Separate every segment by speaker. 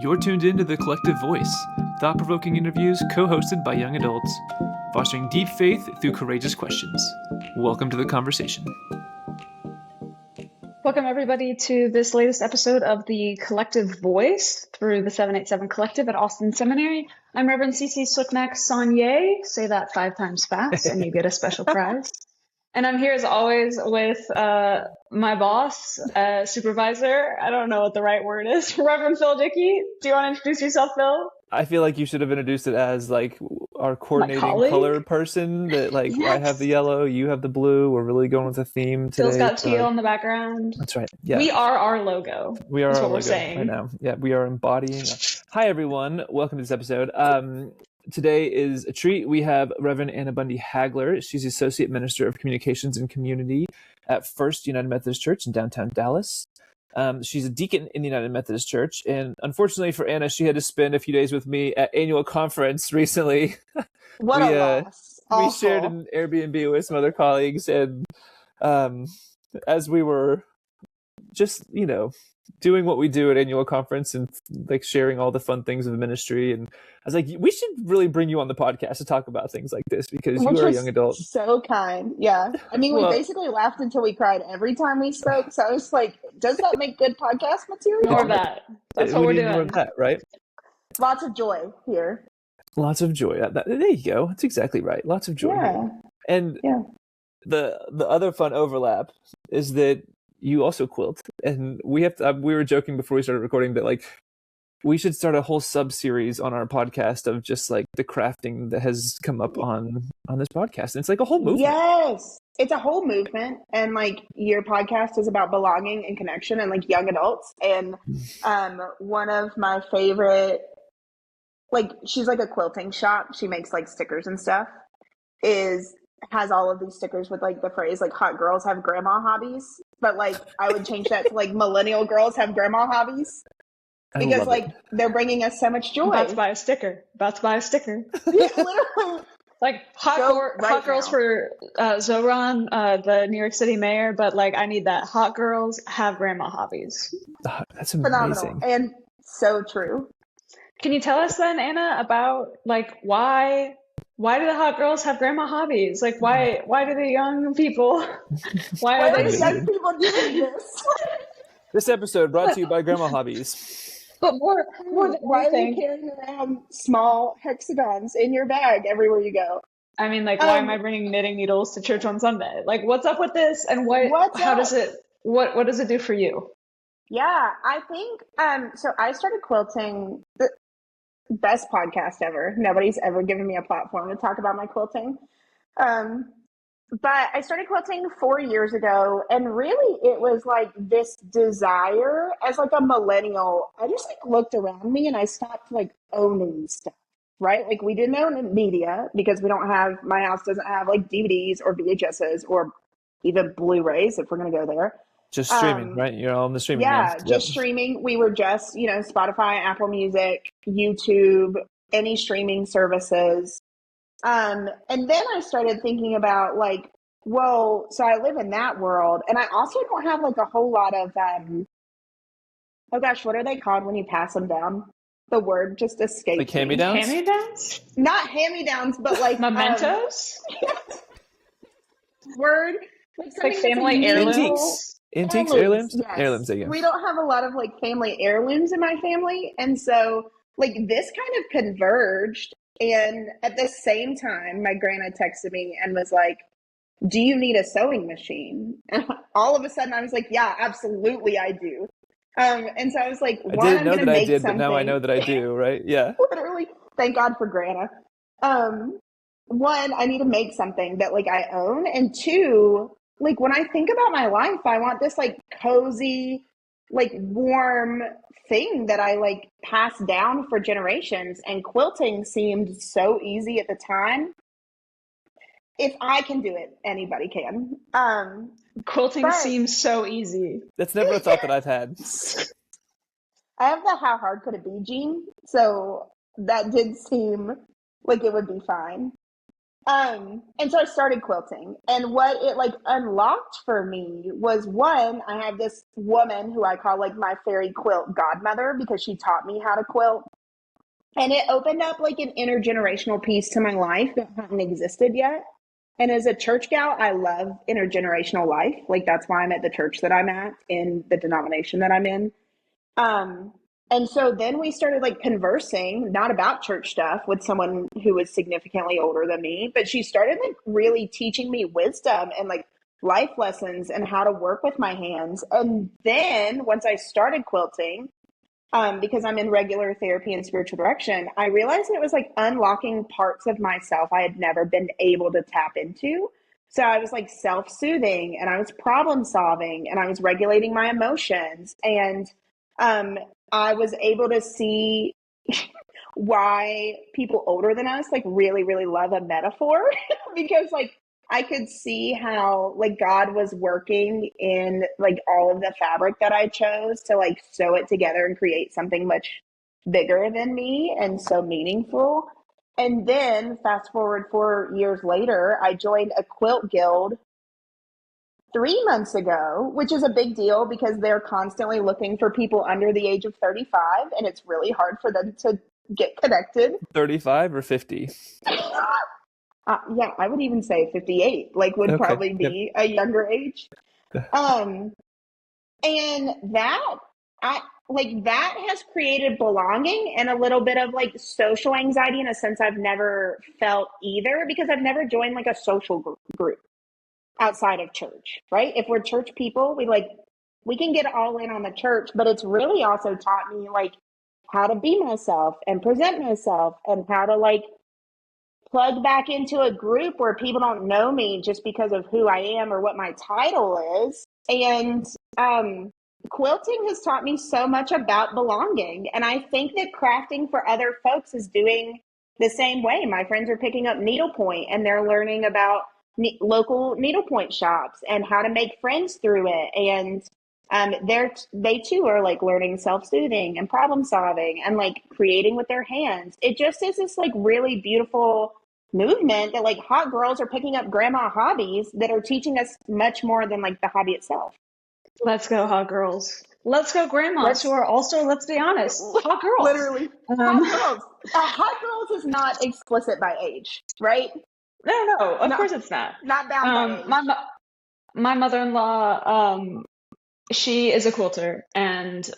Speaker 1: You're tuned into The Collective Voice, thought-provoking interviews co-hosted by young adults, fostering deep faith through courageous questions. Welcome to the conversation.
Speaker 2: Welcome, everybody, to this latest episode of The Collective Voice through the 787 Collective at Austin Seminary. I'm Reverend Cecie Sonye. Say that 5 times fast, and you get a special prize. And I'm here, as always, with my boss, supervisor. I don't know what the right word is. Reverend Phil Dickey. Do you want to introduce yourself, Phil?
Speaker 1: I feel like you should have introduced it as like our coordinating color person. That like yes. I have the yellow, you have the blue. We're really going with a theme today.
Speaker 2: Phil's got teal in the background.
Speaker 1: That's right. Yeah,
Speaker 2: we are our logo.
Speaker 1: We are
Speaker 2: that's
Speaker 1: our
Speaker 2: what
Speaker 1: logo.
Speaker 2: We're saying.
Speaker 1: I know. Yeah, we are embodying. Hi, everyone. Welcome to this episode. Today is a treat. We have Reverend Anna Bundy Hagler. She's Associate Minister of Communications and Community at First United Methodist Church in downtown Dallas. She's a deacon in the United Methodist Church. And unfortunately for Anna, she had to spend a few days with me at annual conference recently.
Speaker 3: What a loss.
Speaker 1: We shared an Airbnb with some other colleagues. And as we were just, doing what we do at annual conference and like sharing all the fun things of the ministry. And I was like, we should really bring you on the podcast to talk about things like this because you are a young adult.
Speaker 3: So kind. Yeah. I mean, we basically laughed until we cried every time we spoke. So I was like, does that make good podcast material?
Speaker 2: More of that. That's what we're doing.
Speaker 1: More of that, right?
Speaker 3: Lots of joy here.
Speaker 1: Lots of joy. There you go. That's exactly right. Lots of joy.
Speaker 3: Yeah.
Speaker 1: Here. And
Speaker 3: yeah.
Speaker 1: The other fun overlap is that you also quilt, and we were joking before we started recording that like we should start a whole sub-series on our podcast of just like the crafting that has come up on this podcast. And it's like a whole movement.
Speaker 3: Yes, it's a whole movement. And like your podcast is about belonging and connection and like young adults. And one of my favorite, like she's like a quilting shop. She makes like stickers and stuff. Has all of these stickers with like the phrase like hot girls have grandma hobbies, but like I would change that to like millennial girls have grandma hobbies because like they're bringing us so much joy.
Speaker 2: About to buy a sticker.
Speaker 3: Yeah, literally.
Speaker 2: Like hot girls for Zoran, the New York City mayor, but like I need that. Hot girls have grandma hobbies.
Speaker 1: Oh, that's amazing.
Speaker 3: Phenomenal and so true.
Speaker 2: Can you tell us then, Anna, about like why do the hot girls have grandma hobbies? Like, why do the young people, why are
Speaker 3: the young people doing this?
Speaker 1: This episode brought to you by Grandma Hobbies.
Speaker 2: But more than
Speaker 3: why are you carrying around small hexagons in your bag everywhere you go?
Speaker 2: I mean, like, why am I bringing knitting needles to church on Sunday? Like, what's up with this? And what does it do for you?
Speaker 3: Yeah, I think, so I started quilting. Best podcast ever. Nobody's ever given me a platform to talk about my quilting. But I started quilting 4 years ago, and really it was like this desire as like a millennial. I just like looked around me and I stopped like owning stuff, right? Like we didn't own media because my house doesn't have like DVDs or VHSs or even Blu-rays if we're going to go there.
Speaker 1: Just streaming, right? You're on the streaming.
Speaker 3: Yeah, just streaming. We were just, Spotify, Apple Music, YouTube, any streaming services. And then I started thinking about like, well, so I live in that world. And I also don't have like a whole lot of, oh gosh, what are they called when you pass them down? The word just escaped me.
Speaker 1: Like hand-me-downs?
Speaker 2: Hand-me-downs?
Speaker 3: Not hand-me-downs, but like...
Speaker 2: Mementos?
Speaker 3: Word.
Speaker 2: Like family heirlooms?
Speaker 1: Antiques, heirlooms?
Speaker 3: Yes.
Speaker 1: Heirlooms, there you go.
Speaker 3: We don't have a lot of like family heirlooms in my family. And so like this kind of converged. And at the same time, my grandma texted me and was like, do you need a sewing machine? And all of a sudden I was like, yeah, absolutely I do. And so I was like,
Speaker 1: I didn't know that I did, but now I know that I do, right? Yeah.
Speaker 3: Literally, thank God for grandma. One, I need to make something that like I own. And two, like when I think about my life, I want this like cozy, like warm thing that I like pass down for generations. And quilting seemed so easy at the time. If I can do it, anybody can.
Speaker 2: Quilting seems so easy.
Speaker 1: That's never a thought that I've had.
Speaker 3: I have the how hard could it be gene. So that did seem like it would be fine. And so I started quilting, and what it like unlocked for me was, one, I have this woman who I call like my fairy quilt godmother because she taught me how to quilt. And it opened up like an intergenerational piece to my life that hadn't existed yet. And as a church gal, I love intergenerational life. Like that's why I'm at the church that I'm at in the denomination that I'm in. Um, and so then we started like conversing, not about church stuff, with someone who was significantly older than me, but she started like really teaching me wisdom and like life lessons and how to work with my hands. And then once I started quilting, because I'm in regular therapy and spiritual direction, I realized it was like unlocking parts of myself I had never been able to tap into. So I was like self-soothing, and I was problem solving, and I was regulating my emotions. And I was able to see why people older than us like really, really love a metaphor because like I could see how like God was working in like all of the fabric that I chose to like sew it together and create something much bigger than me and so meaningful. And then fast forward 4 years later, I joined a quilt guild 3 months ago, which is a big deal because they're constantly looking for people under the age of 35, and it's really hard for them to get connected.
Speaker 1: 35 or 50?
Speaker 3: Yeah, I would even say 58, like would probably be a younger age. And that that has created belonging and a little bit of like social anxiety in a sense I've never felt either, because I've never joined like a social group outside of church, right? If we're church people, we can get all in on the church, but it's really also taught me like how to be myself and present myself and how to like plug back into a group where people don't know me just because of who I am or what my title is. And quilting has taught me so much about belonging. And I think that crafting for other folks is doing the same way. My friends are picking up needlepoint and they're learning about local needlepoint shops and how to make friends through it. And they too are like learning self-soothing and problem solving and like creating with their hands. It just is this like really beautiful movement that like hot girls are picking up grandma hobbies that are teaching us much more than like the hobby itself.
Speaker 2: Let's go, hot girls. Let's go, grandmas who are also, let's be honest, hot girls.
Speaker 3: Literally, hot girls. Hot girls is not explicit by age, right?
Speaker 2: No, of course it's not.
Speaker 3: Not bound by age.
Speaker 2: My mother-in-law, she is a quilter, and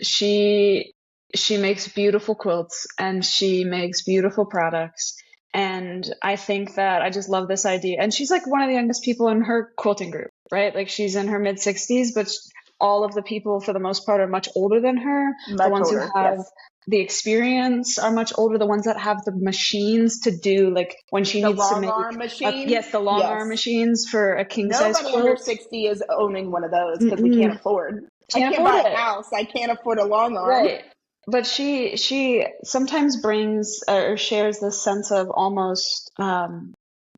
Speaker 2: she makes beautiful quilts and she makes beautiful products. And I think that I just love this idea. And she's like one of the youngest people in her quilting group, right? Like she's in her mid 60s, but all of the people for the most part are much older than her. The ones who have the experience are much older. The ones that have the machines to do, like when she needs to make
Speaker 3: arm machine.
Speaker 2: The long arm machines for a king size quilt.
Speaker 3: Nobody under 60 is owning one of those because we can't afford. I can't buy a house. I can't afford a long arm.
Speaker 2: Right. But she sometimes brings or shares this sense of almost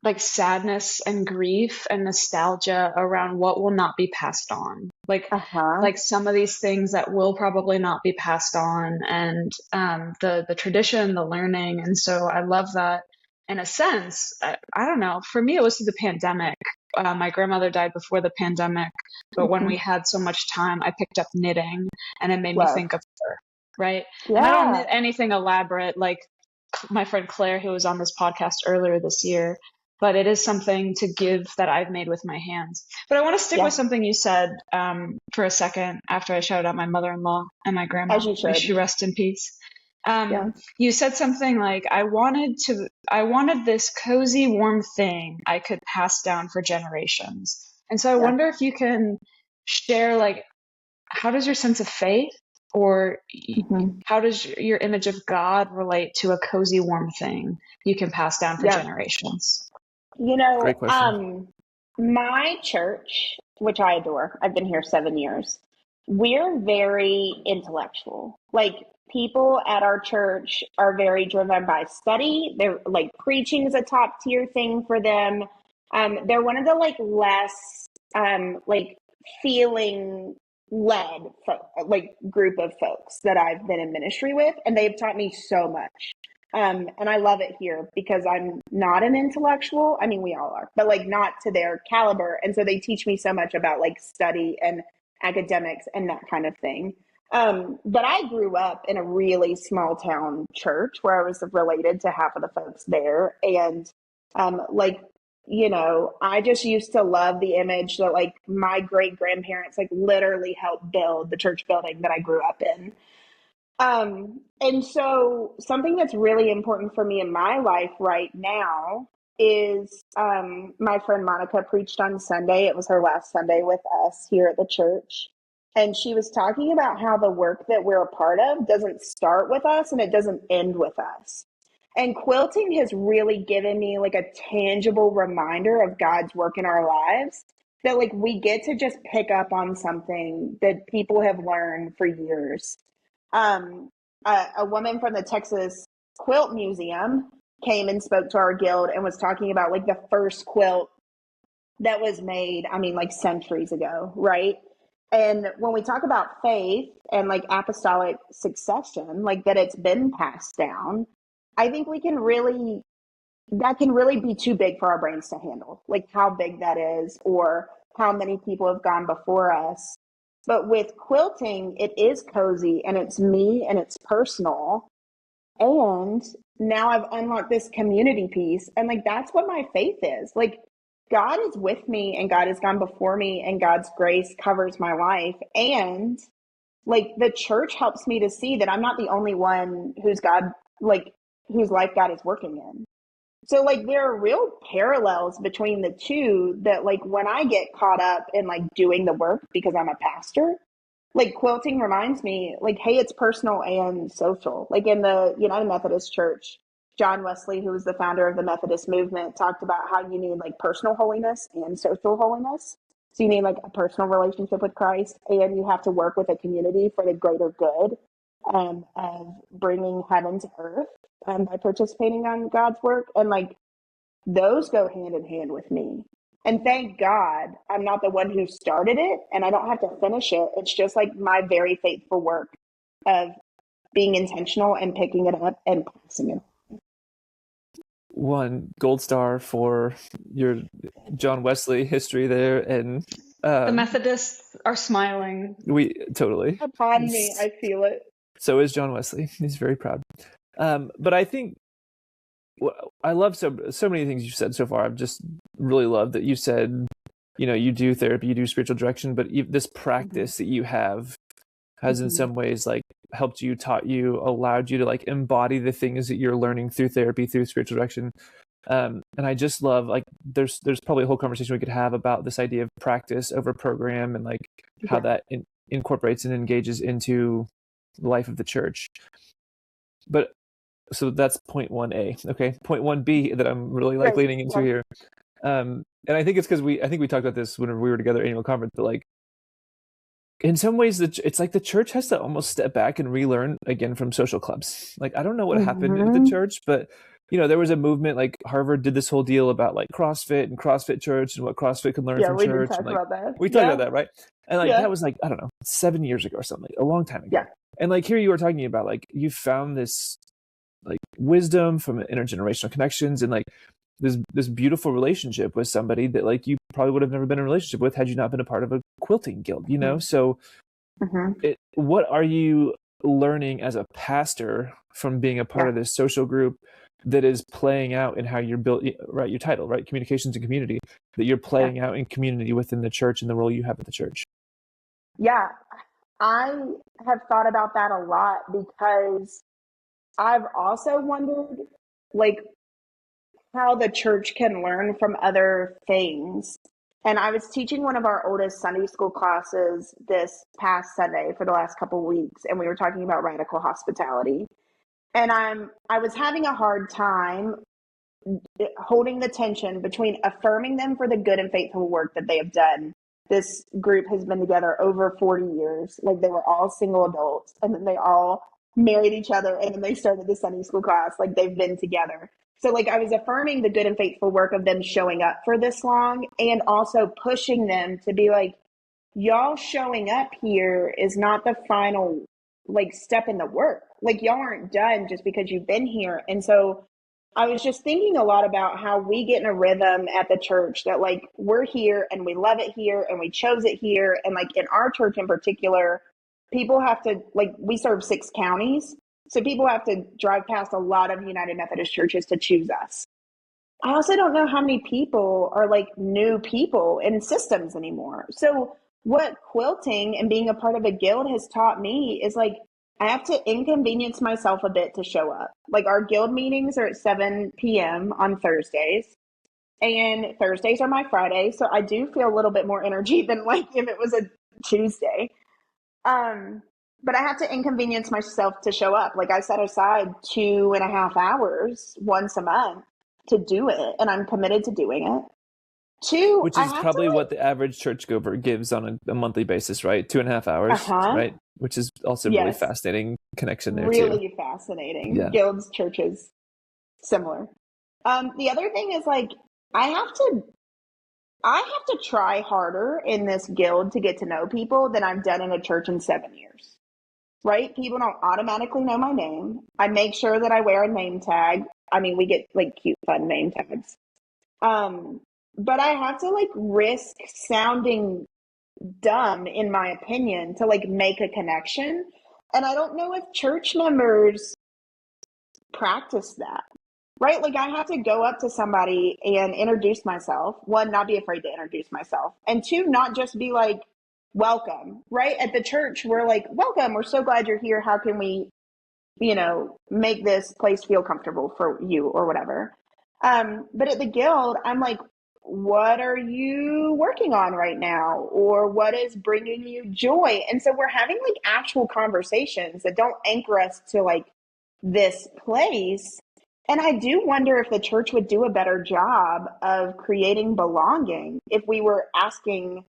Speaker 2: like sadness and grief and nostalgia around what will not be passed on. Like some of these things that will probably not be passed on, and the tradition, the learning. And so I love that in a sense. I don't know. For me, it was through the pandemic. My grandmother died before the pandemic, but when we had so much time, I picked up knitting, and it made me think of her. Right. Yeah. And I don't knit anything elaborate like my friend Claire, who was on this podcast earlier this year, but it is something to give that I've made with my hands. But I want to stick with something you said for a second after I shouted out my mother-in-law and my grandma.
Speaker 3: As you should.
Speaker 2: May she rest in peace. You said something like, I wanted this cozy, warm thing I could pass down for generations. And so I wonder if you can share, like, how does your sense of faith or how does your image of God relate to a cozy, warm thing you can pass down for generations?
Speaker 1: Great question.
Speaker 3: My church, which I adore, I've been here 7 years. We're very intellectual. Like people at our church are very driven by study. They're like preaching is a top tier thing for them. They're one of the like less like feeling led like group of folks that I've been in ministry with, and they've taught me so much. And I love it here because I'm not an intellectual. I mean, we all are, but like not to their caliber. And so they teach me so much about like study and academics and that kind of thing. But I grew up in a really small town church where I was related to half of the folks there. And like, you know, I just used to love the image that like my great grandparents like literally helped build the church building that I grew up in. And so something that's really important for me in my life right now is my friend Monica preached on Sunday. It was her last Sunday with us here at the church. And she was talking about how the work that we're a part of doesn't start with us and it doesn't end with us. And quilting has really given me like a tangible reminder of God's work in our lives, that like we get to just pick up on something that people have learned for years. A woman from the Texas Quilt Museum came and spoke to our guild and was talking about like the first quilt that was made, I mean, like centuries ago, right? And when we talk about faith and like apostolic succession, like that it's been passed down, I think that can really be too big for our brains to handle, like how big that is or how many people have gone before us. But with quilting, it is cozy and it's me and it's personal. And now I've unlocked this community piece. And like, that's what my faith is. Like, God is with me and God has gone before me and God's grace covers my life. And like, the church helps me to see that I'm not the only one whose life God is working in. So like there are real parallels between the two that like when I get caught up in like doing the work because I'm a pastor, like quilting reminds me like, hey, it's personal and social. Like in the United Methodist Church, John Wesley, who was the founder of the Methodist movement, talked about how you need like personal holiness and social holiness. So you need like a personal relationship with Christ and you have to work with a community for the greater good of bringing heaven to earth by participating on God's work. And like those go hand in hand with me. And thank God I'm not the one who started it and I don't have to finish it. It's just like my very faithful work of being intentional and picking it up and passing it.
Speaker 1: One gold star for your John Wesley history there. And
Speaker 2: the Methodists are smiling.
Speaker 1: We totally.
Speaker 3: Upon me, I feel it.
Speaker 1: So is John Wesley. He's very proud. But I think I love so many things you've said so far. I've just really loved that you said, you know, you do therapy, you do spiritual direction, but this practice that you have has in some ways like helped you, taught you, allowed you to like embody the things that you're learning through therapy, through spiritual direction. And I just love like there's probably a whole conversation we could have about this idea of practice over program and like how that incorporates and engages into the life of the church. But so that's point 1A. Okay. Point 1B that I'm really like leaning into here. And I think it's because we talked about this whenever we were together at annual conference, but like in some ways it's like the church has to almost step back and relearn again from social clubs. Like, I don't know what happened at the church, but you know, there was a movement like Harvard did this whole deal about like CrossFit and CrossFit church and what CrossFit could learn from church.
Speaker 3: Talk about that.
Speaker 1: We talked about that, right? And like that was like, I don't know, 7 years ago or something, a long time ago.
Speaker 3: Yeah.
Speaker 1: And like here you were talking about like you found this like wisdom from intergenerational connections and like this beautiful relationship with somebody that like you probably would have never been in a relationship with had you not been a part of a quilting guild, you know? So what are you learning as a pastor from being a part of this social group that is playing out in how you're built, right? Your title, right? Communications and community, that you're playing out in community within the church and the role you have at the church.
Speaker 3: Yeah, I have thought about that a lot because I've also wondered like how the church can learn from other things. And I was teaching one of our oldest Sunday school classes this past Sunday for the last couple of weeks, and we were talking about radical hospitality. And I was having a hard time holding the tension between affirming them for the good and faithful work that they have done. This group has been together over 40 years. Like they were all single adults and then they all married each other and then they started the Sunday school class. Like they've been together. So like I was affirming the good and faithful work of them showing up for this long and also pushing them to be like, y'all showing up here is not the final like step in the work. Like y'all aren't done just because you've been here. And so I was just thinking a lot about how we get in a rhythm at the church that like we're here and we love it here and we chose it here. And like in our church in particular, people have to, like, we serve 6 counties. So people have to drive past a lot of United Methodist churches to choose us. I also don't know how many people are like new people in systems anymore. So what quilting and being a part of a guild has taught me is like I have to inconvenience myself a bit to show up. Like our guild meetings are at 7 p.m. on Thursdays, and Thursdays are my Friday. So I do feel a little bit more energy than like if it was a Tuesday. But I have to inconvenience myself to show up. Like I set aside 2.5 hours once a month to do it, and I'm committed to doing it. Two,
Speaker 1: Which
Speaker 3: I
Speaker 1: is
Speaker 3: have
Speaker 1: probably
Speaker 3: to,
Speaker 1: what the average churchgoer gives on a monthly basis, right? 2.5 hours, right? Which is also really
Speaker 3: yes,
Speaker 1: fascinating connection there too.
Speaker 3: really fascinating.
Speaker 1: Yeah.
Speaker 3: Guilds, churches, similar. The other thing is like I have to try harder in this guild to get to know people than I've done in a church in 7 years. Right? People don't automatically know my name. I make sure that I wear a name tag. I mean, we get like cute, fun name tags. But I have to like risk sounding dumb, in my opinion, to like make a connection. And I don't know if church members practice that, right? Like I have to go up to somebody and introduce myself. One, not be afraid to introduce myself. And two, not just be like, welcome, right? At the church, we're like, welcome. We're so glad you're here. How can we, make this place feel comfortable for you or whatever. But at the guild, I'm like, what are you working on right now? Or what is bringing you joy? And so we're having like actual conversations that don't anchor us to like this place. And I do wonder if the church would do a better job of creating belonging if we were asking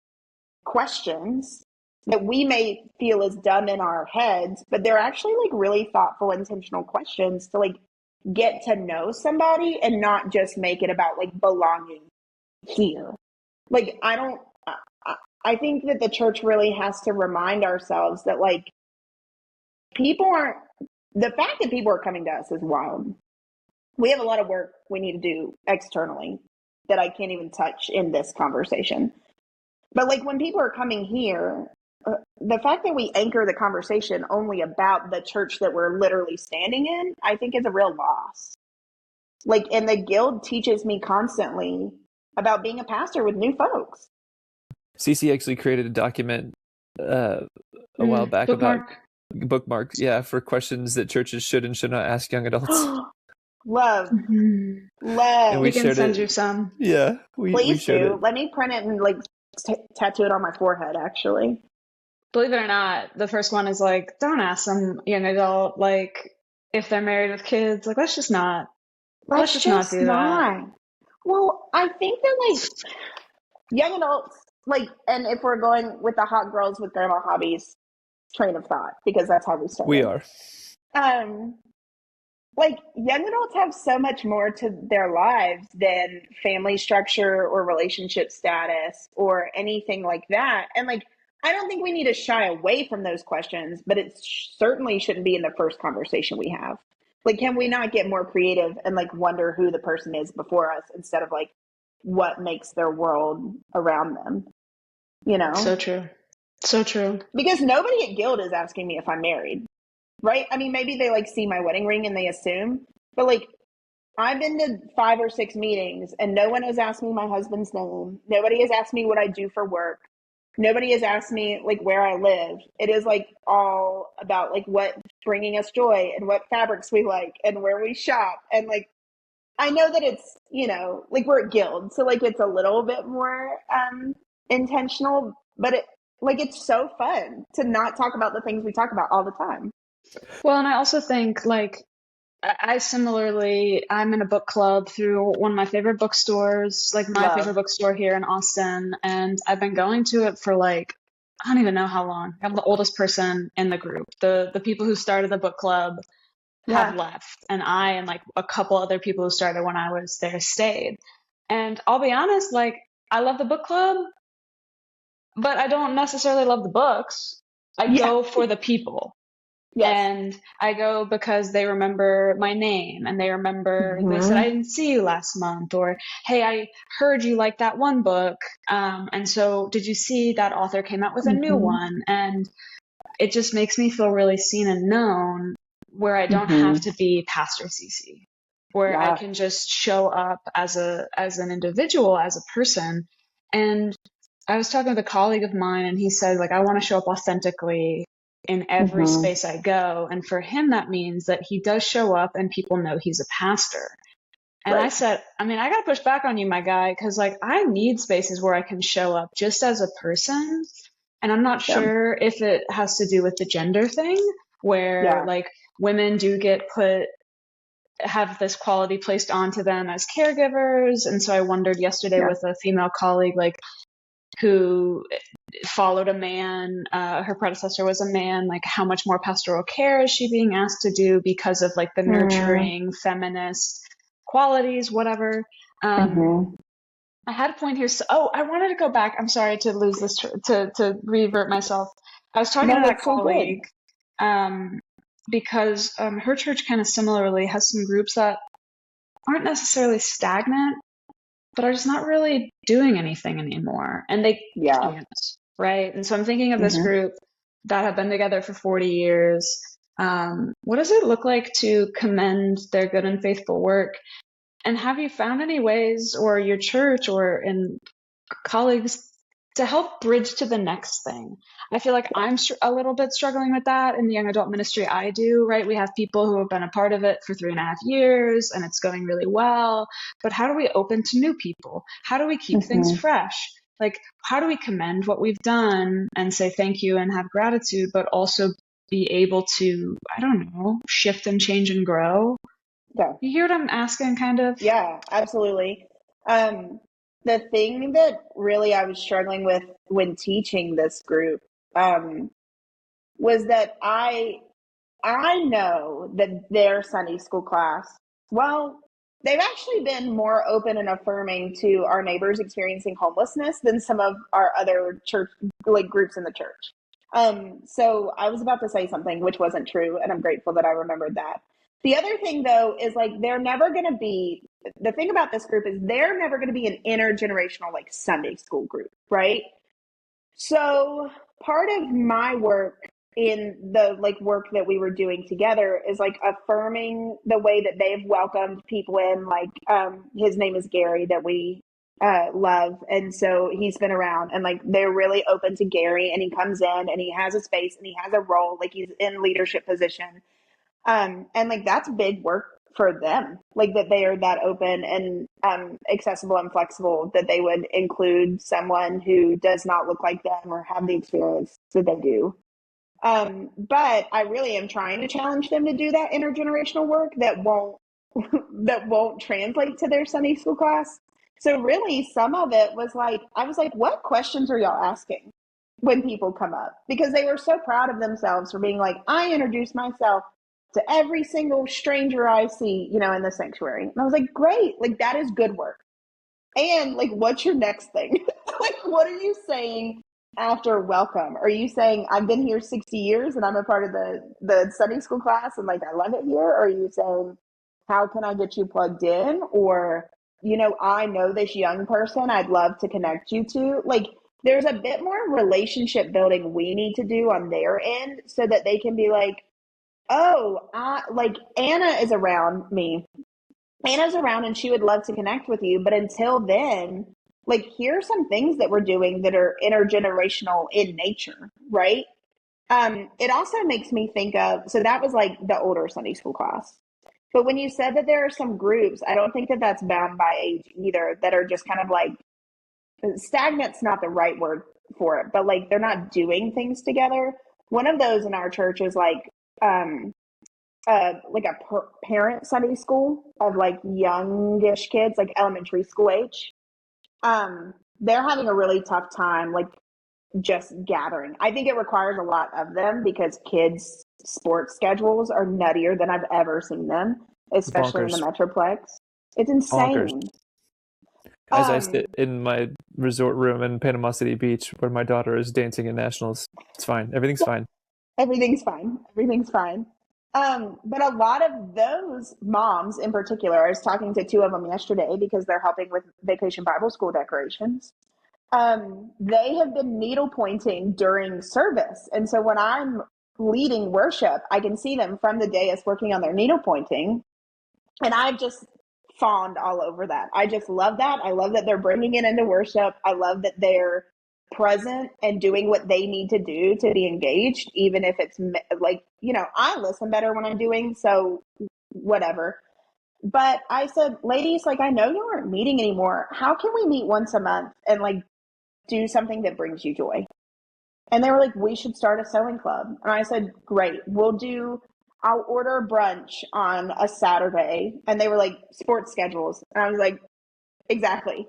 Speaker 3: questions that we may feel as dumb in our heads, but they're actually like really thoughtful, intentional questions to like get to know somebody and not just make it about like belonging here. Like, I think that the church really has to remind ourselves that like the fact that people are coming to us is wild. We have a lot of work we need to do externally that I can't even touch in this conversation. But like when people are coming here, the fact that we anchor the conversation only about the church that we're literally standing in, I think is a real loss. Like, and the guild teaches me constantly about being a pastor with new folks.
Speaker 1: Cece actually created a document a while back
Speaker 2: bookmark.
Speaker 1: about bookmarks, for questions that churches should and should not ask young adults.
Speaker 3: Love.
Speaker 1: And
Speaker 2: we can send you some.
Speaker 1: Yeah,
Speaker 3: Please do.
Speaker 1: it.
Speaker 3: Let me print it and like tattoo it on my forehead, actually.
Speaker 2: Believe it or not, the first one is like, don't ask some young adult, like, if they're married with kids. Like, let's just not do that.
Speaker 3: Well, I think that like young adults, like, and if we're going with the hot girls with grandma hobbies train of thought, because that's how we started.
Speaker 1: We are.
Speaker 3: Like young adults have so much more to their lives than family structure or relationship status or anything like that. And like, I don't think we need to shy away from those questions, but it certainly shouldn't be in the first conversation we have. Like, can we not get more creative and like wonder who the person is before us instead of like what makes their world around them?
Speaker 2: So true. So true.
Speaker 3: Because nobody at Guild is asking me if I'm married. Right? I mean, maybe they like see my wedding ring and they assume, but like I've been to 5 or 6 meetings and no one has asked me my husband's name. Nobody has asked me what I do for work. Nobody has asked me like where I live. It is like all about like what's bringing us joy and what fabrics we like and where we shop. And like, I know that it's, like we're at Guild. So like it's a little bit more intentional, but it's so fun to not talk about the things we talk about all the time.
Speaker 2: Well, and I also think like I'm in a book club through one of my favorite bookstores, like my favorite bookstore here in Austin. And I've been going to it for like, I don't even know how long. I'm the oldest person in the group. The people who started the book club have left. And I and like a couple other people who started when I was there stayed. And I'll be honest, like I love the book club, but I don't necessarily love the books. I go for the people.
Speaker 3: Yes.
Speaker 2: And I go because they remember my name, and they remember they said, I didn't see you last month, or, hey, I heard you like that one book. And so did you see that author came out with a new one? And it just makes me feel really seen and known, where I don't have to be Pastor Cece, where I can just show up as an individual, as a person. And I was talking with a colleague of mine, and he said, like, I want to show up authentically in every space I go. And for him, that means that he does show up and people know he's a pastor. And I said, I mean, I got to push back on you, my guy, because, like, I need spaces where I can show up just as a person. And I'm not sure if it has to do with the gender thing, where like women do have this quality placed onto them as caregivers. And so I wondered yesterday with a female colleague, like, who followed a man, her predecessor was a man, like, how much more pastoral care is she being asked to do because of, like, the nurturing feminist qualities, whatever. I had a point here. So, I wanted to go back. I'm sorry to lose this, to revert myself. I was talking to that colleague because her church kind of similarly has some groups that aren't necessarily stagnant, but are just not really doing anything anymore. And they can't, right? And so I'm thinking of this group that have been together for 40 years. What does it look like to commend their good and faithful work? And have you found any ways, or your church or in colleagues, to help bridge to the next thing? I feel like I'm a little bit struggling with that in the young adult ministry I do, right? We have people who have been a part of it for 3.5 years and it's going really well. But how do we open to new people? How do we keep things fresh? Like, how do we commend what we've done and say thank you and have gratitude, but also be able to, I don't know, shift and change and grow?
Speaker 3: Yeah.
Speaker 2: You hear what I'm asking, kind of?
Speaker 3: Yeah, absolutely. The thing that really I was struggling with when teaching this group was that I know that their Sunday school class, well, they've actually been more open and affirming to our neighbors experiencing homelessness than some of our other church, like, groups in the church. So I was about to say something which wasn't true, and I'm grateful that I remembered that. The other thing, though, is, like, they're never going to be, the thing about this group is they're never going to be an intergenerational, like, Sunday school group, right? So part of my work in the, like, work that we were doing together is, like, affirming the way that they've welcomed people in. Like, his name is Gary, that we love, and so he's been around, and, like, they're really open to Gary, and he comes in and he has a space and he has a role, like, he's in leadership position. And, like, that's big work for them, like, that they are that open and accessible and flexible, that they would include someone who does not look like them or have the experience that they do. But I really am trying to challenge them to do that intergenerational work that won't translate to their Sunday school class. So really, some of it was like, I was like, what questions are y'all asking when people come up? Because they were so proud of themselves for being like, I introduced myself to every single stranger I see, in the sanctuary. And I was like, great, like, that is good work. And, like, what's your next thing? Like, what are you saying after welcome? Are you saying, I've been here 60 years and I'm a part of the Sunday school class and, like, I love it here? Or are you saying, how can I get you plugged in? Or, I know this young person I'd love to connect you to. Like, there's a bit more relationship building we need to do on their end so that they can be like, oh, like, Anna is around me. Anna's around and she would love to connect with you. But until then, like, here are some things that we're doing that are intergenerational in nature, right? It also makes me think of, so that was, like, the older Sunday school class. But when you said that there are some groups, I don't think that that's bound by age either, that are just kind of like, stagnant's not the right word for it, but, like, they're not doing things together. One of those in our church is, like, like a parent Sunday school of, like, youngish kids, like elementary school age. They're having a really tough time, like, just gathering. I think it requires a lot of them because kids' sports schedules are nuttier than I've ever seen them, especially in the Metroplex. It's insane.
Speaker 1: As I sit in my resort room in Panama City Beach where my daughter is dancing in nationals, it's fine. Everything's fine.
Speaker 3: Everything's fine. Everything's fine. But a lot of those moms in particular, I was talking to two of them yesterday because they're helping with Vacation Bible School decorations. They have been needle pointing during service. And so when I'm leading worship, I can see them from the dais working on their needle pointing. And I've just fawned all over that. I just love that. I love that they're bringing it into worship. I love that they're present and doing what they need to do to be engaged, even if it's like, I listen better when I'm doing, so whatever. But I said, ladies, like, I know you aren't meeting anymore. How can we meet once a month and like do something that brings you joy? And they were like, we should start a sewing club. And I said, great, I'll order brunch on a Saturday. And they were like, sports schedules. And I was like, exactly.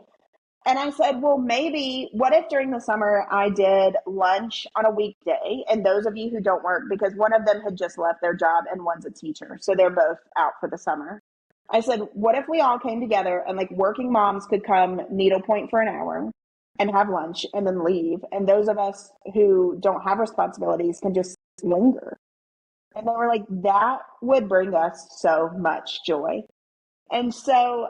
Speaker 3: And I said, well, maybe what if during the summer I did lunch on a weekday? And those of you who don't work, because one of them had just left their job and one's a teacher, so they're both out for the summer. I said, what if we all came together and like working moms could come needlepoint for an hour and have lunch and then leave. And those of us who don't have responsibilities can just linger. And they were like, that would bring us so much joy. And so,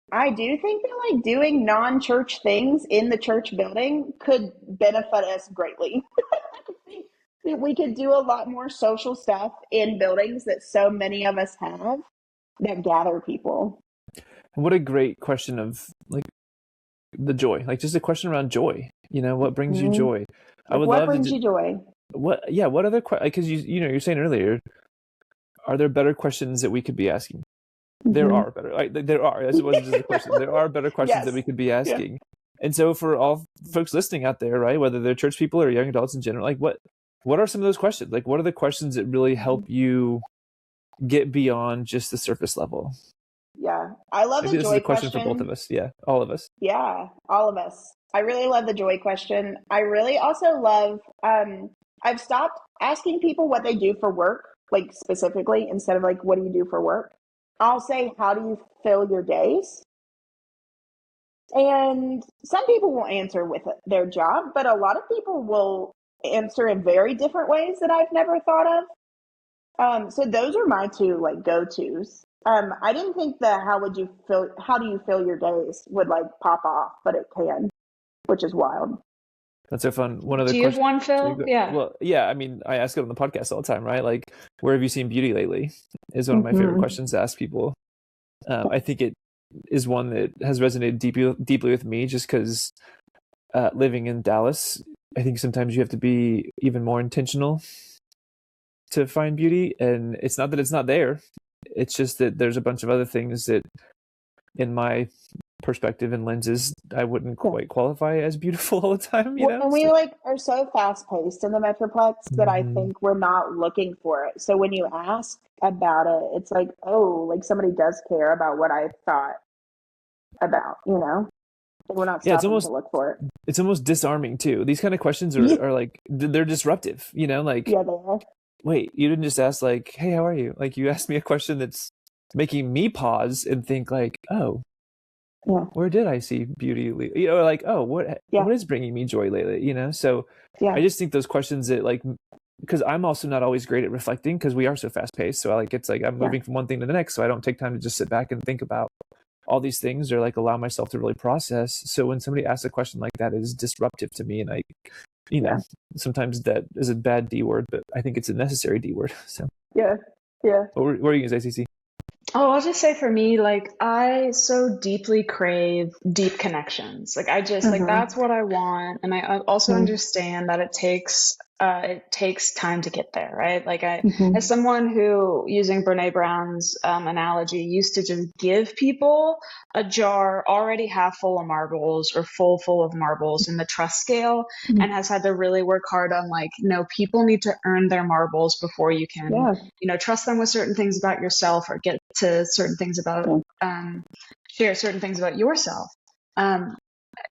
Speaker 3: I do think that like doing non-church things in the church building could benefit us greatly. I think that we could do a lot more social stuff in buildings that so many of us have that gather people.
Speaker 1: What a great question of like the joy, like just a question around joy. What brings you joy? I would
Speaker 3: what
Speaker 1: love
Speaker 3: brings you joy?
Speaker 1: What other because you're saying earlier, are there better questions that we could be asking? There are better, there are. It wasn't just a question. There are better questions that we could be asking. Yeah. And so for all folks listening out there, right, whether they're church people or young adults in general, like what are some of those questions? Like, what are the questions that really help you get beyond just the surface level?
Speaker 3: Yeah, I love the joy question.
Speaker 1: This is a question for both of us. Yeah, all of us.
Speaker 3: Yeah, all of us. I really love the joy question. I really also love, I've stopped asking people what they do for work, like specifically, instead of like, what do you do for work? I'll say, how do you fill your days? And some people will answer with their job, but a lot of people will answer in very different ways that I've never thought of. So those are my two like go-tos. I didn't think that how do you fill your days would like pop off, but it can, which is wild.
Speaker 1: That's so fun. One other
Speaker 2: question. Do you have one, Phil? Yeah.
Speaker 1: Well, yeah. I mean, I ask it on the podcast all the time, right? Like, where have you seen beauty lately? Is one of my favorite questions to ask people. I think it is one that has resonated deeply with me, just because living in Dallas, I think sometimes you have to be even more intentional to find beauty, and it's not that it's not there. It's just that there's a bunch of other things that, in my perspective and lenses, I wouldn't quite qualify as beautiful all the time.
Speaker 3: And we are so fast paced in the Metroplex that I think we're not looking for it. So when you ask about it, it's like, oh, like somebody does care about what I thought about, We're not stopping to look for it.
Speaker 1: It's almost disarming too. These kind of questions are like, they're disruptive, like,
Speaker 3: yeah, they are.
Speaker 1: Wait, you didn't just ask like, hey, how are you? Like, you asked me a question that's making me pause and think like, oh, where did I see beauty? Like, oh, what is bringing me joy lately? So I just think those questions that like, because I'm also not always great at reflecting because we are so fast paced. So it's like I'm moving from one thing to the next. So I don't take time to just sit back and think about all these things or like allow myself to really process. So when somebody asks a question like that, it is disruptive to me. And sometimes that is a bad D word, but I think it's a necessary D word. So
Speaker 3: yeah.
Speaker 1: What were you going to say, Cece?
Speaker 2: Oh, I'll just say for me, like, I so deeply crave deep connections. Like, I just, like, that's what I want. And I also understand that it takes time to get there, right? Like, as someone who, using Brene Brown's analogy, used to just give people a jar already half full of marbles or full of marbles in the trust scale, and has had to really work hard on like, no, people need to earn their marbles before you can, trust them with certain things about yourself or get to certain things about, share certain things about yourself.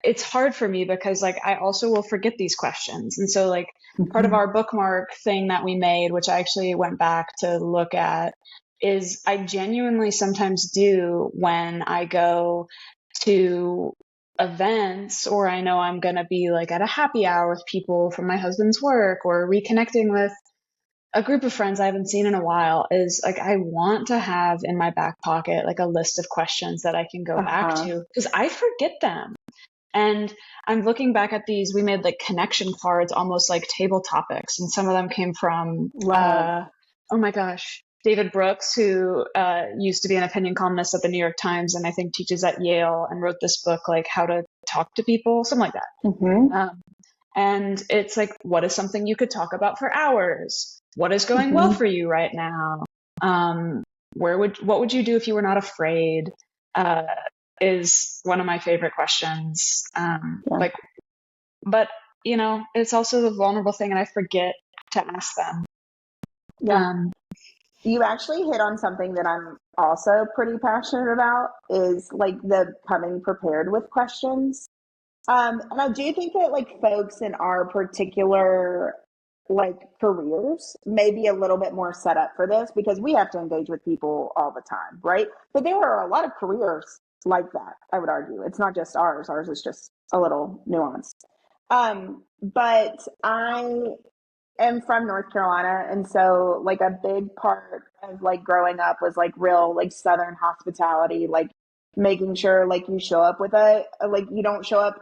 Speaker 2: It's hard for me because like I also will forget these questions. And so like part of our bookmark thing that we made, which I actually went back to look at, is I genuinely sometimes do when I go to events, or I know I'm going to be like at a happy hour with people from my husband's work, or reconnecting with a group of friends I haven't seen in a while, is like I want to have in my back pocket like a list of questions that I can go back to, because I forget them. And I'm looking back at these, we made like connection cards, almost like table topics, and some of them came from oh my gosh, David Brooks, who used to be an opinion columnist at the New York Times and I think teaches at Yale, and wrote this book like How to Talk to People, something like that. And it's like, what is something you could talk about for hours? What is going well for you right now? What would you do if you were not afraid? Is one of my favorite questions. Like, but you know, it's also the vulnerable thing, and I forget to ask them.
Speaker 3: You actually hit on something that I'm also pretty passionate about, is like the coming prepared with questions. And I do think that like folks in our particular like careers may be a little bit more set up for this, because we have to engage with people all the time, right? But there are a lot of careers like that, I would argue. It's not just ours. Ours is just a little nuanced. But I am from North Carolina, and so like a big part of like growing up was like real like Southern hospitality, like making sure like you show up with a like you don't show up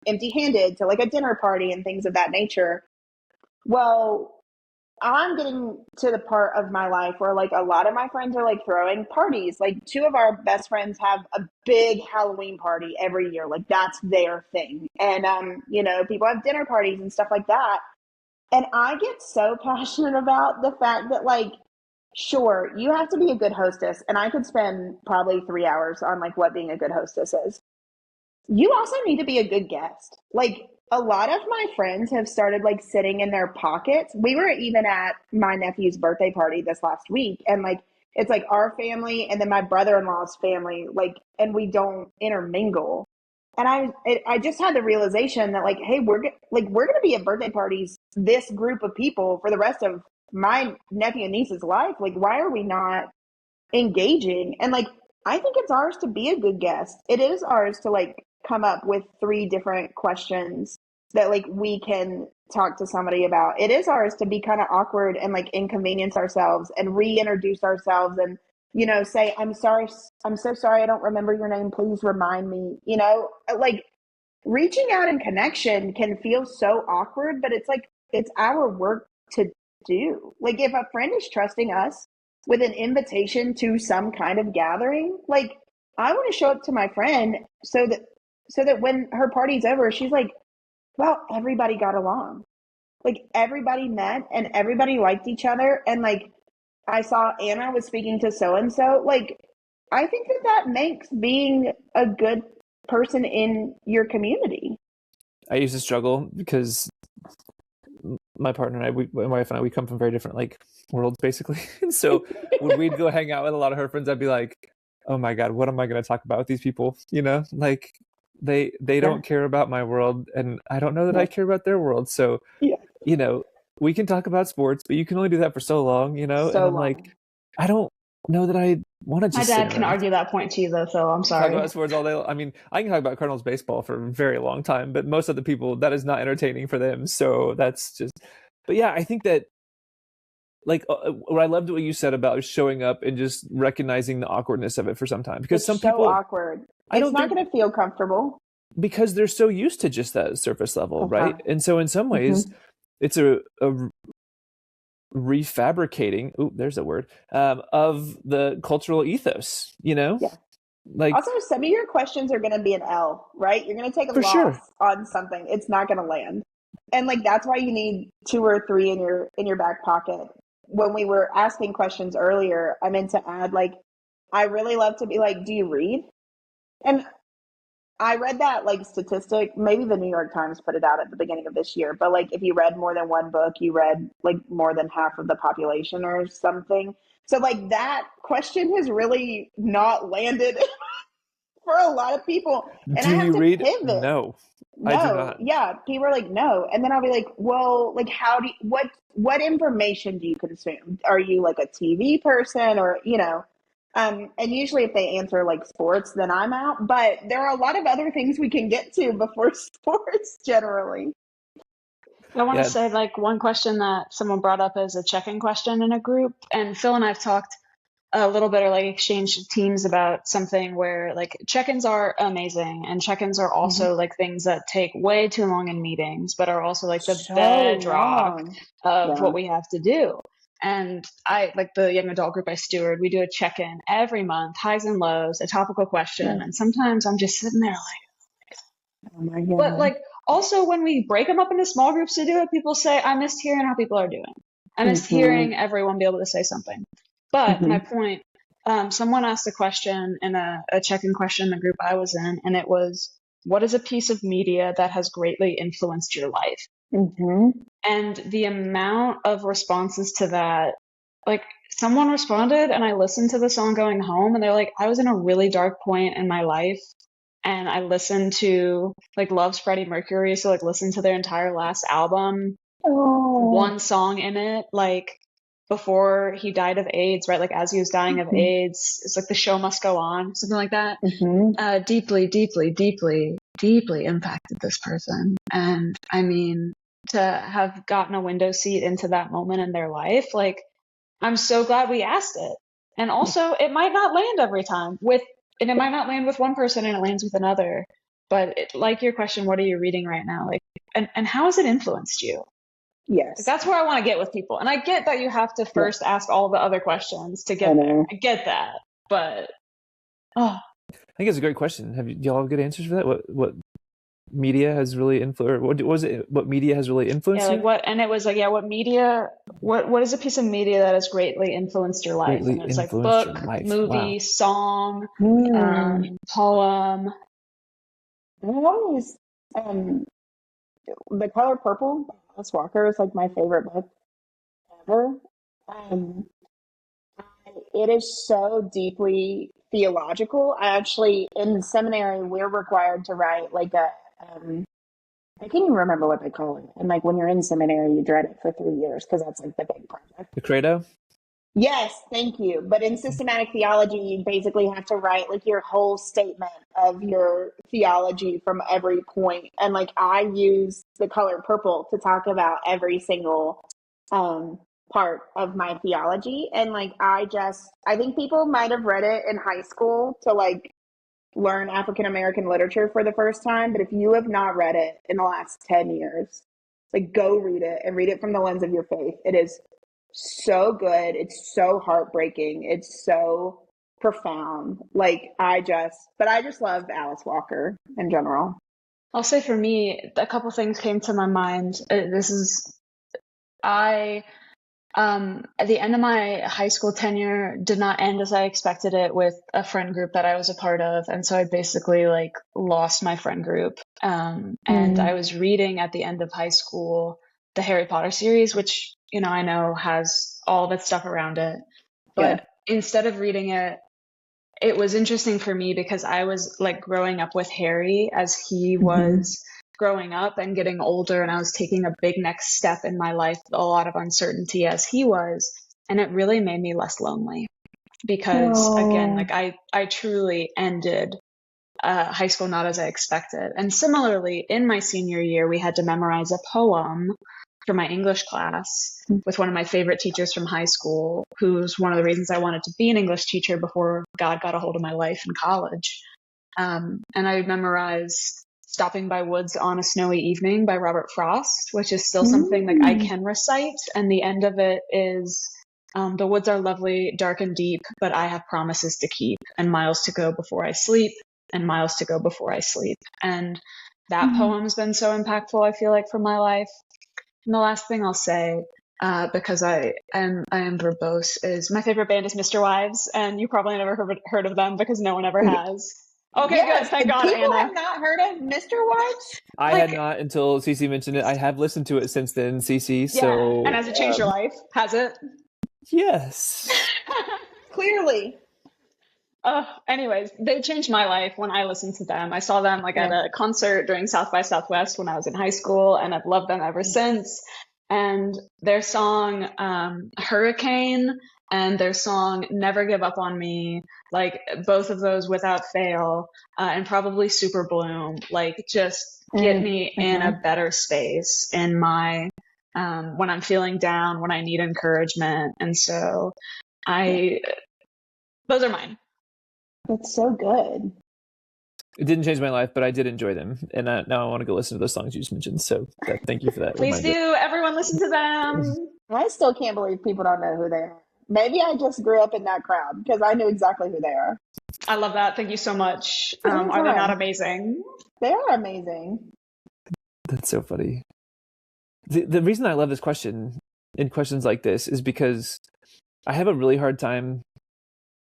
Speaker 3: empty-handed to like a dinner party and things of that nature. Well, I'm getting to the part of my life where like a lot of my friends are like throwing parties. Like two of our best friends have a big Halloween party every year. Like that's their thing. And you know, people have dinner parties and stuff like that. And I get so passionate about the fact that like, sure, you have to be a good hostess. And I could spend probably 3 hours on like what being a good hostess is. You also need to be a good guest. Like a lot of my friends have started like sitting in their pockets. We were even at my nephew's birthday party this last week, and like it's like our family and then my brother-in-law's family, like, and we don't intermingle. And I just had the realization that like, hey, we're gonna be at birthday parties, this group of people, for the rest of my nephew and niece's life. Like, why are we not engaging? And like, I think it's ours to be a good guest. It is ours to like come up with 3 different questions that like we can talk to somebody about. It is ours to be kind of awkward and like inconvenience ourselves and reintroduce ourselves and, you know, say, I'm sorry, I'm so sorry, I don't remember your name, please remind me. You know, like reaching out in connection can feel so awkward, but it's like it's our work to do. Like if a friend is trusting us with an invitation to some kind of gathering, like I want to show up to my friend so that when her party's over, she's like, well, everybody got along. Like everybody met and everybody liked each other. And like I saw Anna was speaking to so-and-so. Like I think that makes being a good person in your community.
Speaker 1: I used to struggle because my partner and I, my wife and I, we come from very different like worlds basically. And so when we'd go hang out with a lot of her friends, I'd be like, oh my God, what am I going to talk about with these people? You know, like they don't care about my world, and I don't know that I care about their world. So, you know, we can talk about sports, but you can only do that for so long, you know? And I'm like, I don't know that I want to just
Speaker 2: My dad can argue that point to you though, Phil. I'm sorry.
Speaker 1: Talk about sports all day. I mean, I can talk about Cardinals baseball for a very long time, but most of the people, that is not entertaining for them. So that's just, but yeah, I think that like what I loved what you said about showing up and just recognizing the awkwardness of it for some time, because
Speaker 3: it's
Speaker 1: some
Speaker 3: so
Speaker 1: people
Speaker 3: awkward. It's not going to feel comfortable
Speaker 1: because they're so used to just that surface level, right? And so in some ways, it's a refabricating. Oh, there's a word of the cultural ethos. You know, like
Speaker 3: also some of your questions are going to be an L, right? You're going to take a loss on something. It's not going to land, and like that's why you need 2 or 3 in your back pocket. When we were asking questions earlier, I meant to add, like, I really love to be like, do you read? And I read that like statistic, maybe the New York Times put it out at the beginning of this year, but like if you read more than one book, you read like more than half of the population or something. So like that question has really not landed for a lot of people. And
Speaker 1: do
Speaker 3: I have
Speaker 1: you
Speaker 3: to
Speaker 1: read?
Speaker 3: pivot.
Speaker 1: No, I do not.
Speaker 3: Yeah, people are like, no. And then I'll be like, well, like how do you, what information do you consume? Are you like a TV person, or, you know? And usually if they answer like sports, then I'm out. But there are a lot of other things we can get to before sports generally.
Speaker 2: I want to say like one question that someone brought up as a check-in question in a group, and Phil and I have talked a little bit or like exchanged teams about something where like check-ins are amazing, and check-ins are also like things that take way too long in meetings, but are also like the bedrock of what we have to do. And I, like the young adult group I steward, we do a check-in every month, highs and lows, a topical question. And sometimes I'm just sitting there like,
Speaker 3: oh my God.
Speaker 2: But like also when we break them up into small groups to do it, people say, I missed hearing how people are doing. I missed hearing everyone be able to say something. But my point, someone asked a question in a check-in question in the group I was in, and it was, what is a piece of media that has greatly influenced your life? And the amount of responses to that, like someone responded and I listened to the song going home and they're like, I was in a really dark point in my life and I listened to like loves Freddie Mercury. So like listened to their entire last album, one song in it, like before he died of AIDS, right? Like as he was dying of AIDS, it's like the show must go on, something like that. Deeply, deeply, deeply, deeply impacted this person. And I mean, to have gotten a window seat into that moment in their life, like I'm so glad we asked it. And also it might not land every time and it might not land with one person and it lands with another, but like your question, what are you reading right now? Like, and how has it influenced you?
Speaker 3: Yes.
Speaker 2: Like, that's where I want to get with people. And I get that you have to first ask all the other questions to get there. I get that, but
Speaker 1: I think it's a great question. Do y'all have good answers for that? What media has really influenced, what was it? What media has really influenced you?
Speaker 2: What media, what is a piece of media that has greatly influenced your life? And it's like book, movie, song, poem.
Speaker 3: I always, The Color Purple by Alice Walker is like my favorite book ever. It is so deeply theological. I actually, in seminary, we're required to write like I can't even remember what they call it. And like when you're in seminary, you dread it for 3 years because that's like the big project.
Speaker 1: The credo?
Speaker 3: Yes, thank you. But in systematic theology, you basically have to write like your whole statement of your theology from every point. And like I use The Color Purple to talk about every single part of my theology. And like I think people might have read it in high school to like learn African American literature for the first time. But if you have not read it in the last 10 years, like go read it and read it from the lens of your faith. It is so good. It's so heartbreaking. It's so profound. Like I just love Alice Walker in general.
Speaker 2: I'll say for me, a couple things came to my mind. At the end of my high school tenure did not end as I expected it with a friend group that I was a part of. And so I basically like lost my friend group. And I was reading at the end of high school, the Harry Potter series, which, you know, I know has all of its stuff around it. But instead of reading it, it was interesting for me because I was like growing up with Harry as he was growing up and getting older, and I was taking a big next step in my life, a lot of uncertainty as he was, and it really made me less lonely because again, like I truly ended high school not as I expected. And similarly, in my senior year, we had to memorize a poem for my English class with one of my favorite teachers from high school, who's one of the reasons I wanted to be an English teacher before God got a hold of my life in college. And I memorized Stopping by Woods on a Snowy Evening by Robert Frost, which is still something like I can recite. And the end of it is, the woods are lovely, dark and deep, but I have promises to keep and miles to go before I sleep and miles to go before I sleep. And that poem's been so impactful, I feel like, for my life. And the last thing I'll say, because I am verbose, is my favorite band is Mr. Wives, and you probably never heard of them because no one ever has. Okay, good. Thank God,
Speaker 3: people
Speaker 2: Anna.
Speaker 3: have not heard of Mr. Wives?
Speaker 1: I had not until Cece mentioned it. I have listened to it since then, Cece.
Speaker 2: Yeah.
Speaker 1: So,
Speaker 2: and has it changed your life? Has it?
Speaker 1: Yes.
Speaker 3: Clearly.
Speaker 2: Anyways, they changed my life when I listened to them. I saw them at a concert during South by Southwest when I was in high school, and I've loved them ever since. and their song Hurricane and their song Never Give Up on Me, like both of those without fail, and probably Super Bloom, like just get me in a better space in my when I'm feeling down, when I need encouragement. And so those are mine.
Speaker 3: That's so good.
Speaker 1: It didn't change my life, but I did enjoy them, and now I want to go listen to those songs you just mentioned. So thank you for that.
Speaker 2: Please
Speaker 1: reminder.
Speaker 2: do. Everyone listen to them.
Speaker 3: I still can't believe people don't know who they are. Maybe I just grew up in that crowd because I knew exactly who they are.
Speaker 2: I love that. Thank you so much. Are they not amazing?
Speaker 3: They are amazing.
Speaker 1: That's so funny. The reason I love this question and questions like this is because I have a really hard time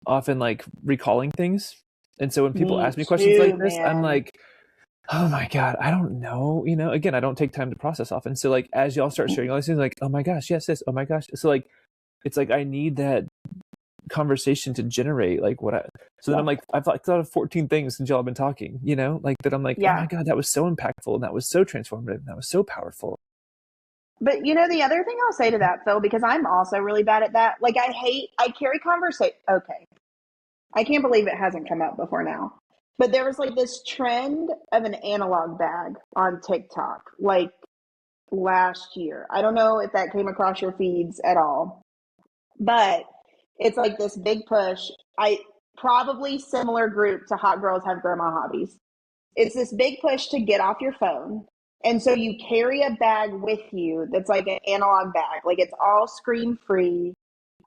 Speaker 1: often like recalling things. And so when people ask me questions like this, I'm like, oh my God, I don't know. You know, again, I don't take time to process often. So like, as y'all start sharing all these things, like, oh my gosh, yes, this, oh my gosh. So like, it's like, I need that conversation to generate like then I'm like, I've like thought of 14 things since y'all have been talking, you know, like that. I'm like, oh my God, that was so impactful. And that was so transformative. And that was so powerful.
Speaker 3: But you know, the other thing I'll say to that, Phil, because I'm also really bad at that. Like I carry conversation. Okay. I can't believe it hasn't come up before now. But there was like this trend of an analog bag on TikTok, like last year. I don't know if that came across your feeds at all, but it's like this big push. Probably similar group to Hot Girls Have Grandma Hobbies. It's this big push to get off your phone. And so you carry a bag with you that's like an analog bag. Like it's all screen free.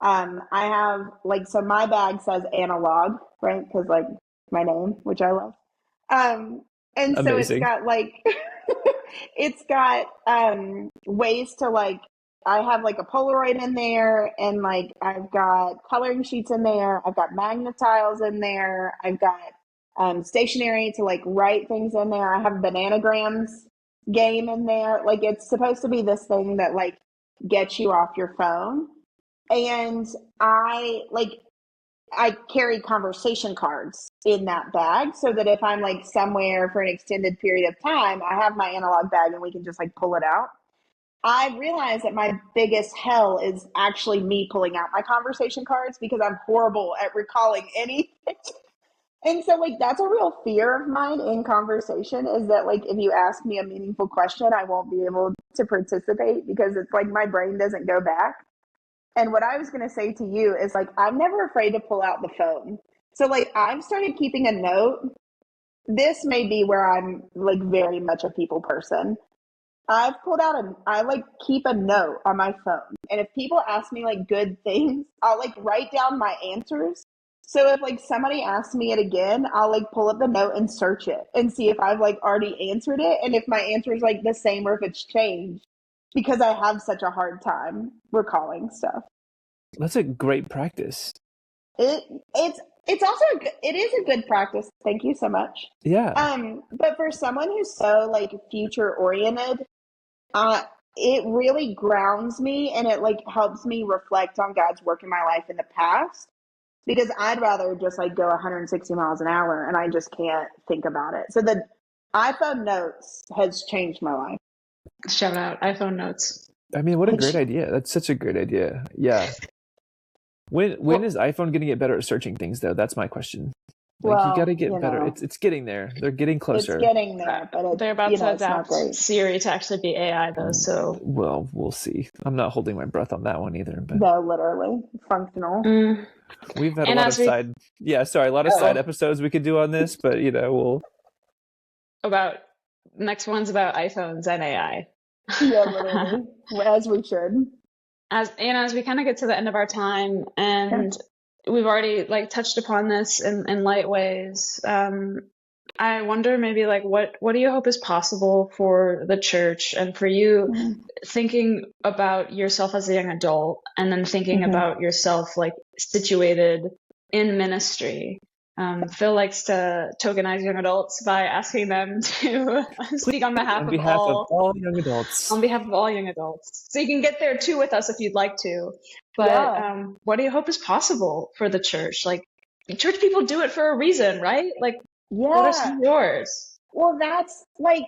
Speaker 3: I have like, so my bag says analog, right? Because like my name, which I love. And so
Speaker 1: Amazing.
Speaker 3: It's got like, it's got ways to like, I have like a Polaroid in there, and like I've got coloring sheets in there. I've got magnetiles in there. I've got stationery to like write things in there. I have bananagrams game in there. Like it's supposed to be this thing that like gets you off your phone. And I carry conversation cards in that bag so that if I'm like somewhere for an extended period of time, I have my analog bag and we can just like pull it out. I realized that my biggest hell is actually me pulling out my conversation cards because I'm horrible at recalling anything. And so like that's a real fear of mine in conversation, is that like if you ask me a meaningful question, I won't be able to participate because it's like my brain doesn't go back. And what I was going to say to you is like, I'm never afraid to pull out the phone. So like I've started keeping a note. This may be where I'm like very much a people person. I've pulled out I like keep a note on my phone. And if people ask me like good things, I'll like write down my answers. So if like somebody asks me it again, I'll like pull up the note and search it and see if I've like already answered it. And if my answer is like the same or if it's changed, because I have such a hard time recalling stuff.
Speaker 1: That's a great practice.
Speaker 3: It's also it is a good practice. Thank you so much.
Speaker 1: Yeah.
Speaker 3: But for someone who's so like future oriented, it really grounds me, and it like helps me reflect on God's work in my life in the past, because I'd rather just like go 160 miles an hour and I just can't think about it. So the iPhone notes has changed my life.
Speaker 2: Shout out iPhone notes.
Speaker 1: I mean, what a great idea. That's such a great idea. Yeah. When is iPhone going to get better at searching things, though? That's my question. Like, you got to get better. It's getting there. They're getting closer.
Speaker 3: It's getting there, but
Speaker 2: they're about to adapt Siri to actually be AI, though. So
Speaker 1: well, we'll see. I'm not holding my breath on that one either. But
Speaker 3: no, literally functional.
Speaker 1: We've had a lot of side episodes we could do on this, but you know,
Speaker 2: next one's about iPhones and AI.
Speaker 3: Yeah, literally, as we should.
Speaker 2: As we kind of get to the end of our time, and we've already like touched upon this in light ways. I wonder maybe like what do you hope is possible for the church and for you, thinking about yourself as a young adult and then thinking about yourself like situated in ministry. Phil likes to tokenize young adults by asking them to speak on behalf of all
Speaker 1: young adults.
Speaker 2: On behalf of all young adults. So you can get there too with us if you'd like to. But what do you hope is possible for the church? Like, church people do it for a reason, right? Like, what are some of yours?
Speaker 3: Well, that's like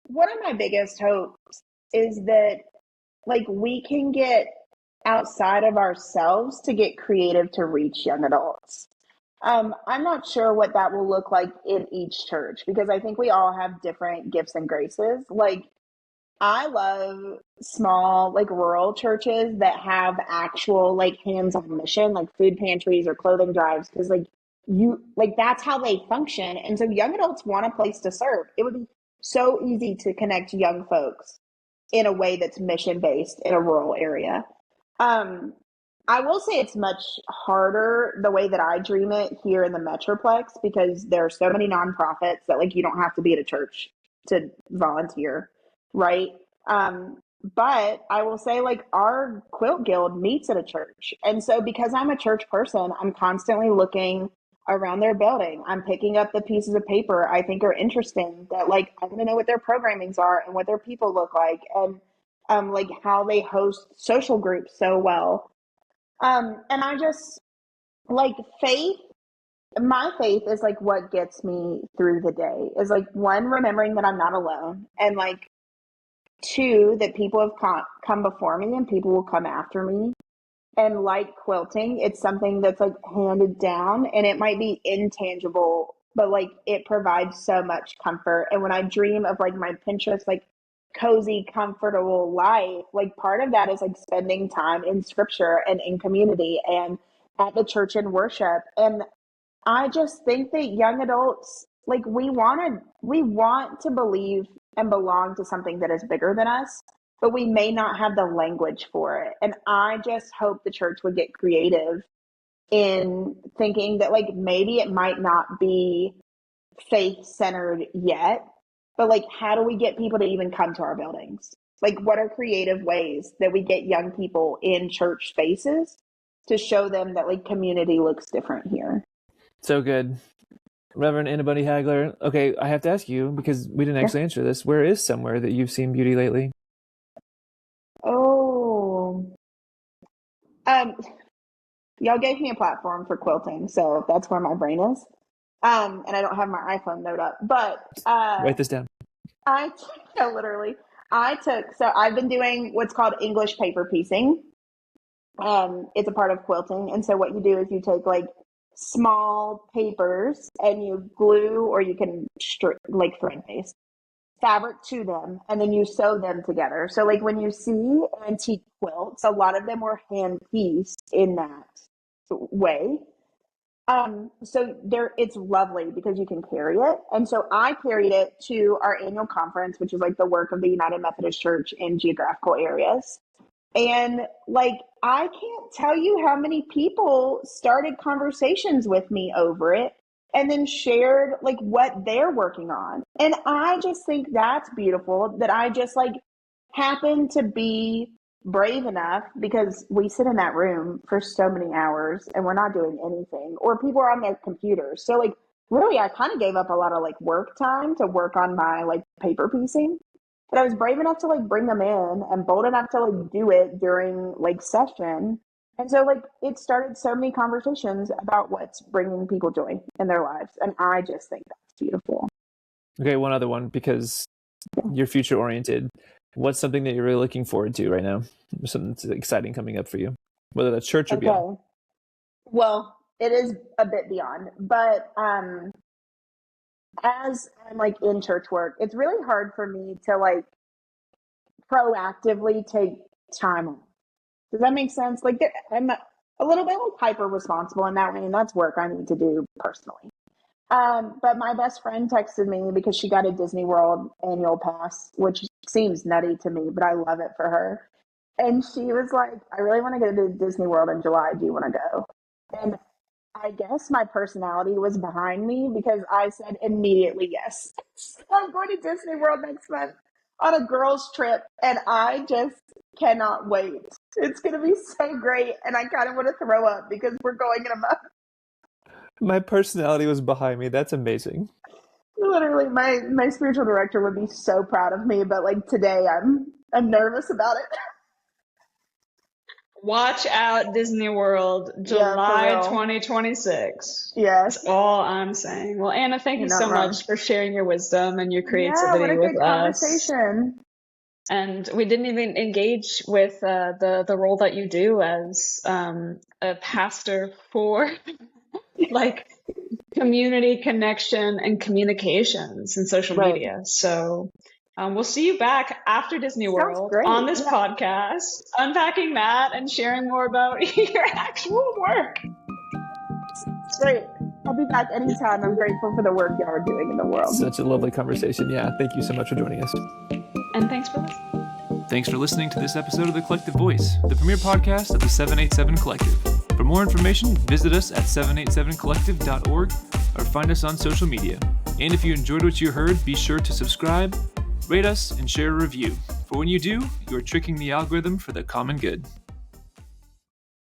Speaker 3: one of my biggest hopes is that like we can get outside of ourselves to get creative to reach young adults. I'm not sure what that will look like in each church because I think we all have different gifts and graces. Like, I love small, like rural churches that have actual, like hands-on mission, like food pantries or clothing drives, because like that's how they function. And so young adults want a place to serve. It would be so easy to connect young folks in a way that's mission-based in a rural area. I will say it's much harder the way that I dream it here in the Metroplex because there are so many nonprofits that like you don't have to be at a church to volunteer, right? But I will say like our quilt guild meets at a church. And so because I'm a church person, I'm constantly looking around their building. I'm picking up the pieces of paper I think are interesting that like I want to know what their programmings are and what their people look like and like how they host social groups so well. And I just like my faith is like what gets me through the day is like one, remembering that I'm not alone. And like two, that people have come before me and people will come after me. And like quilting, it's something that's like handed down and it might be intangible, but like it provides so much comfort. And when I dream of like my Pinterest, like cozy, comfortable life, like part of that is like spending time in scripture and in community and at the church and worship. And I just think that young adults, like we want to believe and belong to something that is bigger than us, but we may not have the language for it. And I just hope the church would get creative in thinking that like maybe it might not be faith centered yet, but like how do we get people to even come to our buildings? Like what are creative ways that we get young people in church spaces to show them that like community looks different here?
Speaker 1: So good. Reverend Anna Bundy Hagler. Okay, I have to ask you because we didn't actually answer this. Where is somewhere that you've seen beauty lately?
Speaker 3: Oh, y'all gave me a platform for quilting, so that's where my brain is. And I don't have my iPhone note up, but
Speaker 1: Write this down.
Speaker 3: So I've been doing what's called English paper piecing. It's a part of quilting, and so what you do is you take like small papers and you glue, or you can like thread based fabric to them, and then you sew them together. So like when you see antique quilts, a lot of them were hand pieced in that way. So it's lovely because you can carry it. And so I carried it to our annual conference, which is like the work of the United Methodist Church in geographical areas. And like, I can't tell you how many people started conversations with me over it and then shared like what they're working on. And I just think that's beautiful that I just like happen to be brave enough, because we sit in that room for so many hours and we're not doing anything, or people are on their computers. So like really I kind of gave up a lot of like work time to work on my like paper piecing, but I was brave enough to like bring them in and bold enough to like do it during like session. And so like it started so many conversations about what's bringing people joy in their lives, and I just think that's beautiful.
Speaker 1: Okay, one other one, because you're future oriented. What's something that you're really looking forward to right now? Something that's exciting coming up for you, whether that's church or beyond.
Speaker 3: Well, it is a bit beyond, but as I'm like in church work, it's really hard for me to like proactively take time off. Does that make sense? Like I'm a little bit like hyper responsible in that way, and that's work I need to do personally. But my best friend texted me because she got a Disney World annual pass, which seems nutty to me, but I love it for her. And she was like, I really want to go to Disney World in July. Do you want to go? And I guess my personality was behind me because I said immediately yes. So I'm going to Disney World next month on a girls' trip, and I just cannot wait. It's going to be so great, and I kind of want to throw up because we're going in a month.
Speaker 1: My personality was behind me. That's amazing.
Speaker 3: Literally, my spiritual director would be so proud of me, but like today I'm nervous about it.
Speaker 2: Watch out, Disney World, July 2026.
Speaker 3: Yes.
Speaker 2: That's all I'm saying. Well, Anna, thank you so much for sharing your wisdom and your creativity
Speaker 3: what a
Speaker 2: with
Speaker 3: good
Speaker 2: us.
Speaker 3: conversation.
Speaker 2: And we didn't even engage with the role that you do as a pastor for like community connection and communications and social media. So we'll see you back after Disney World on this podcast, unpacking that and sharing more about your actual work.
Speaker 3: It's great. I'll be back anytime. I'm grateful for the work y'all are doing in the world.
Speaker 1: Such a lovely conversation. Yeah. Thank you so much for joining us.
Speaker 2: And thanks for listening.
Speaker 1: Thanks for listening to this episode of The Collective Voice, the premier podcast of the 787 Collective. For more information, visit us at 787collective.org or find us on social media. And if you enjoyed what you heard, be sure to subscribe, rate us, and share a review. For when you do, you are tricking the algorithm for the common good.